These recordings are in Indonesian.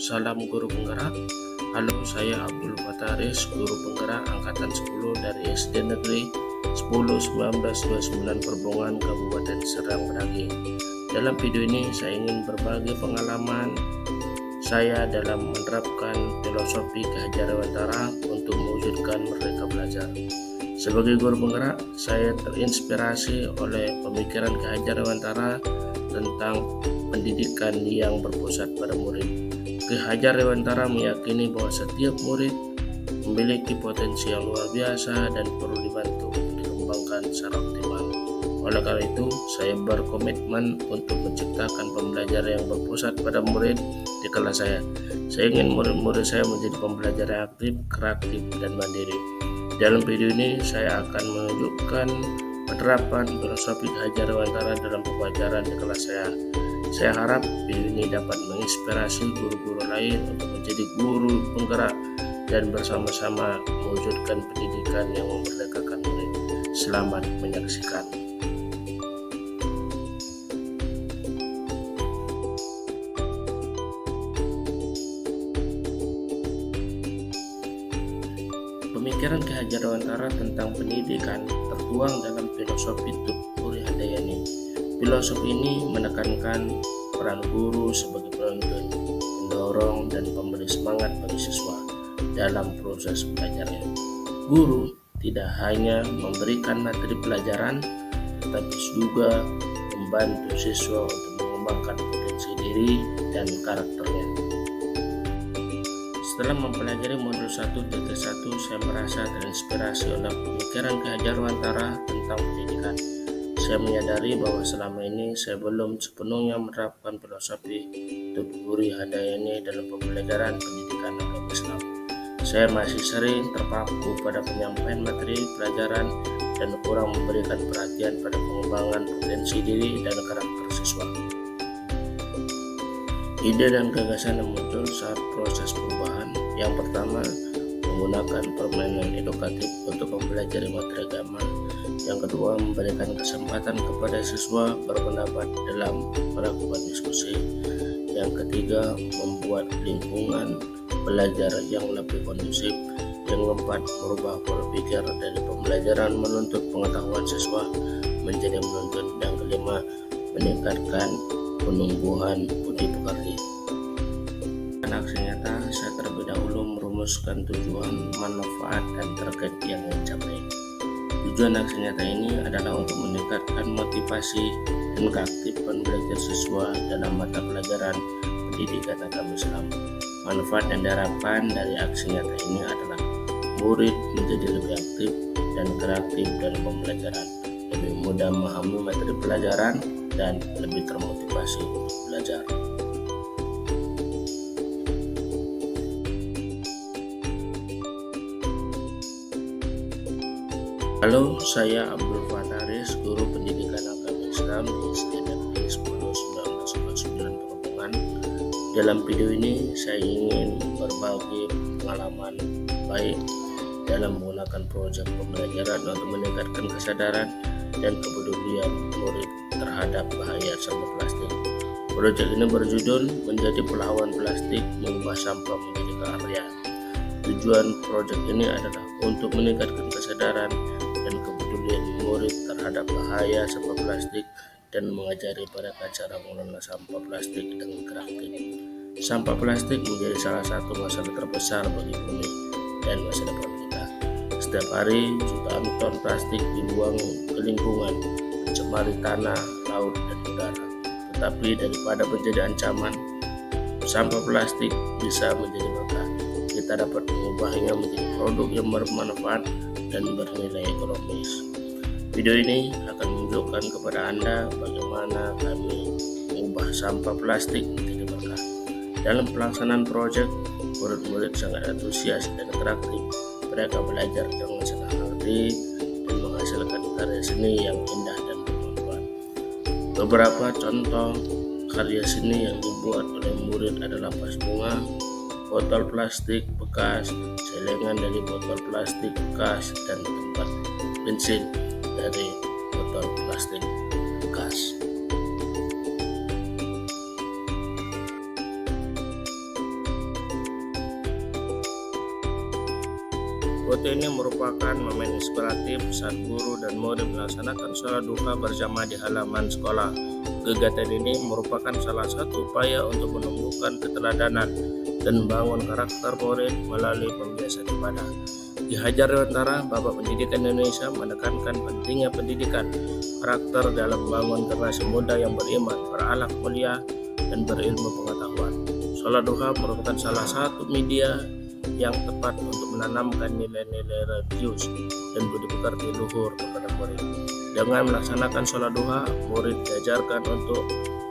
salam guru penggerak. Halo, saya Abdul Fataris, guru penggerak angkatan 10 dari SD Negeri 10-1929 Perbongan, Kabupaten Serang Bedagai. Dalam video ini saya ingin berbagi pengalaman saya dalam menerapkan filosofi Ki Hajar Dewantara untuk mewujudkan Merdeka Belajar. Sebagai guru penggerak, saya terinspirasi oleh pemikiran Ki Hajar Dewantara tentang pendidikan yang berpusat pada murid. Ki Hajar Dewantara meyakini bahwa setiap murid memiliki potensi yang luar biasa dan perlu dibantu dikembangkan secara optimal. Oleh karena itu, saya berkomitmen untuk menciptakan pembelajaran yang berpusat pada murid di kelas saya. Saya ingin murid-murid saya menjadi pembelajar yang aktif, kreatif, dan mandiri. Dalam video ini, saya akan menunjukkan penerapan filosofi Ki Hajar Dewantara dalam pembelajaran di kelas saya. Saya harap video ini dapat menginspirasi guru-guru lain untuk menjadi guru penggerak dan bersama-sama mewujudkan pendidikan yang memerdekakan murid. Selamat menyaksikan. Pemikiran Ki Hajar Dewantara tentang pendidikan tertuang dalam filosofi Tupuri Handayani. Filosofi ini menekankan peran guru sebagai penuntun, pendorong, dan pemberi semangat bagi siswa dalam proses belajarnya. Guru tidak hanya memberikan materi pelajaran, tetapi juga membantu siswa untuk mengembangkan potensi diri dan karakternya. Setelah mempelajari modul 1.1, saya merasa terinspirasi oleh pemikiran Ki Hajar Dewantara tentang pendidikan. Saya menyadari bahwa selama ini saya belum sepenuhnya menerapkan filosofi Tupuri Handayani dalam pembelajaran pendidikan agama Islam. Saya masih sering terpaku pada penyampaian materi pelajaran dan kurang memberikan perhatian pada pengembangan potensi diri dan karakter siswa. Ide dan gagasan yang muncul saat proses perubahan. Yang pertama, menggunakan permainan edukatif untuk mempelajari materi agama. Yang kedua, memberikan kesempatan kepada siswa berpendapat dalam melakukan diskusi. Yang ketiga, membuat lingkungan belajar yang lebih kondusif. Yang keempat, merubah pola pikir dari pembelajaran menuntut pengetahuan siswa menjadi menuntut. Dan kelima, meningkatkan penumbuhan budi pekerti. Aksi nyata, saya terlebih dahulu merumuskan tujuan, manfaat, dan target yang ingin dicapai. Tujuan aksi nyata ini adalah untuk meningkatkan motivasi dan keaktifan belajar siswa dalam mata pelajaran pendidikan agama Islam. Manfaat dan harapan dari aksi nyata ini adalah murid menjadi lebih aktif dan kreatif dalam pembelajaran, lebih mudah memahami materi pelajaran, dan lebih termotivasi untuk belajar. Halo, saya Abdul Fataris, guru pendidikan agama Islam di SD Negeri 10-1929 Perbongan. Dalam video ini saya ingin berbagi pengalaman baik dalam menggunakan proyek pembelajaran untuk meningkatkan kesadaran dan kepedulian murid terhadap bahaya sampah plastik. Proyek ini berjudul Menjadi Pahlawan Plastik, Mengubah Sampah Menjadi Karya. Tujuan proyek ini adalah untuk meningkatkan kesadaran dan kepedulian murid terhadap bahaya sampah plastik dan mengajari mereka cara mengelola sampah plastik dengan kreatif. Sampah plastik menjadi salah satu masalah terbesar bagi bumi dan masa depan kita. Setiap hari jutaan ton plastik dibuang ke lingkungan, mencemari tanah, laut, dan udara. Tetapi daripada menjadi ancaman, sampah plastik bisa menjadi berkah. Kita dapat mengubahnya menjadi produk yang bermanfaat dan bernilai ekonomis. Video ini akan menunjukkan kepada Anda bagaimana kami mengubah sampah plastik menjadi berkah. Dalam pelaksanaan proyek, murid-murid sangat antusias dan kreatif. Mereka belajar dengan senang hati dan menghasilkan karya seni yang indah dan bermanfaat. Beberapa contoh karya seni yang dibuat oleh murid adalah vas bunga, botol plastik bekas, celengan dari botol plastik bekas, dan tempat bensin dari botol plastik bekas. Foto ini merupakan momen inspiratif saat guru dan murid melaksanakan sholat duha bersama di halaman sekolah. Kegiatan ini merupakan salah satu upaya untuk menumbuhkan keteladanan dan membangun karakter murid melalui pembiasaan ibadah. Di Hajar Dewantara, Bapak Pendidikan Indonesia menekankan pentingnya pendidikan karakter dalam membangun generasi muda yang beriman, berakhlak mulia, dan berilmu pengetahuan. Sholat duha merupakan salah satu media yang tepat untuk menanamkan nilai-nilai religius dan budi pekerti luhur kepada murid. Dengan melaksanakan sholat duha, murid diajarkan untuk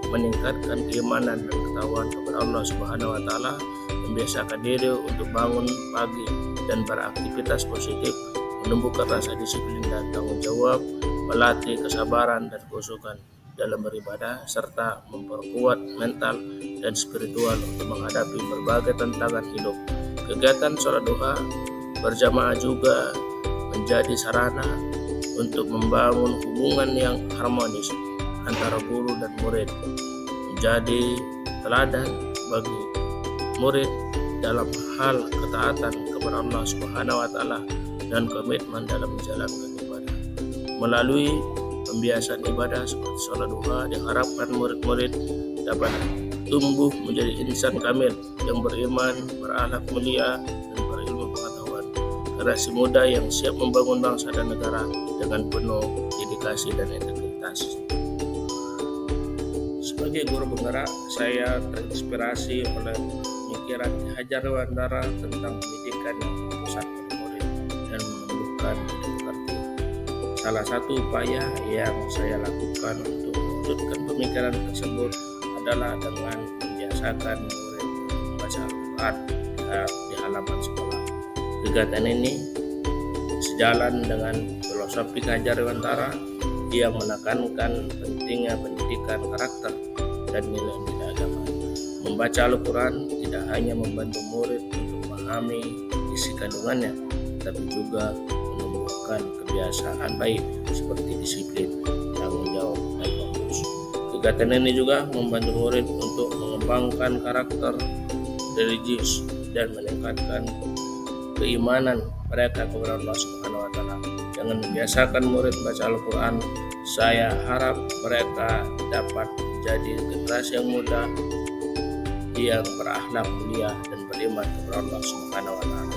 meningkatkan keimanan dan ketakwaan kepada Allah Subhanahu wa Ta'ala, membiasakan diri untuk bangun pagi dan beraktivitas positif, menumbuhkan rasa disiplin dan tanggung jawab, melatih kesabaran dan kekhusyukan dalam beribadah, serta memperkuat mental dan spiritual untuk menghadapi berbagai tantangan hidup. Kegiatan sholat duha berjamaah juga menjadi sarana untuk membangun hubungan yang harmonis antara guru dan murid, menjadi teladan bagi murid dalam hal ketaatan kepada Allah Subhanahu wa Ta'ala dan komitmen dalam menjalankan ibadah. Melalui pembiasaan ibadah seperti sholat duha, diharapkan murid-murid dapat tumbuh menjadi insan kamil yang beriman, berakhlak mulia, dan berilmu pengetahuan. Generasi muda yang siap membangun bangsa dan negara dengan penuh dedikasi dan integritas. Sebagai guru penggerak, saya terinspirasi oleh pemikiran Ki Hajar Dewantara tentang pendidikan yang berpusat pada murid dan menumbuhkan budi pekerti. Salah satu upaya yang saya lakukan untuk mewujudkan pemikiran tersebut adalah dengan membiasakan murid membaca Al-Quran di halaman sekolah. Kegiatan ini sejalan dengan filosofi Ki Hajar Dewantara yang menekankan pentingnya pendidikan karakter dan nilai-nilai agama. Membaca Al-Quran tidak hanya membantu murid untuk memahami isi kandungannya, tapi juga menumbuhkan kebiasaan baik seperti disiplin, tanggung jawab, dan fokus. Kegiatan ini juga membantu murid untuk mengembangkan karakter religius dan meningkatkan keimanan mereka kepada Allah Subhanahu wa Ta'ala. Dengan membiasakan murid membaca Al-Quran, saya harap mereka dapat menjadi generasi yang muda yang berakhlak mulia dan beriman kepada Allah Subhanahu wa Ta'ala.